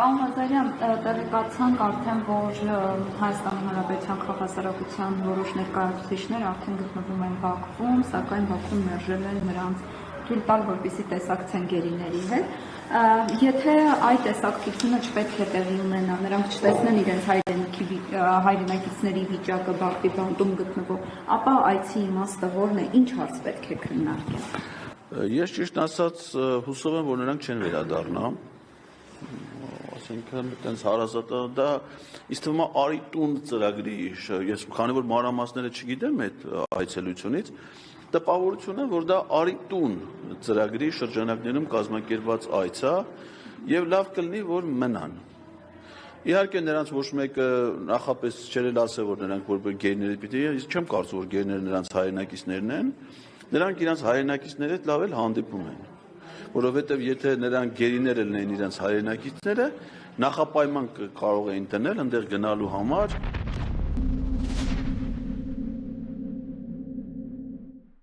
Պարոն Ղազարյան, տեղեկացանք արդեն, որ Հայաստանի Հանրապետության քաղաքասարակության որոշ ներկայացուցիչներ արդեն գտնվում են Բաքվում, սակայն Բաքվում մերժել են նրանց թույլ տալ, որպեսզի տեսակցեն գերիների հետ։ Եթե այդ տեսակցությունը չպետք է տեղի ունենա, նրանք չտեսնեն իրենց հայրենակիցների վիճակը Բաքվի բանտում գտնվող, ապա այցի իմաստը որն է, ինչ հարց պետք է քննարկել։ Ես ճիշտ ասած հուսով եմ, որ նրանք չեն վերադառնա, ասենքն այդպես հարազատ դա ինձ թվում է արի տուն ծրագրի, ես քանի որ մանրամասները չգիտեմ այդ այցելությունից, տպավորություն է, որ դա արի տուն ծրագրի շրջանակներում կազմակերպված այց է եւ լավ կլինի, որ մնան։ Իհարկե նրանց ոչ մեկը նախապես չերել ասել, որ նրանք որպես գերիներ պիտի, ես չեմ կարծում, որ գերիները նրանց հայրենակիցներն են, նրանք իրենց հայրենակիցների հետ լավ էլ հանդիպում են, որովհետեւ եթե նրանք գերիները լինեն իրենց հայրենակիցները, նախապայման կարող էին տնել այնտեղ գնալու համար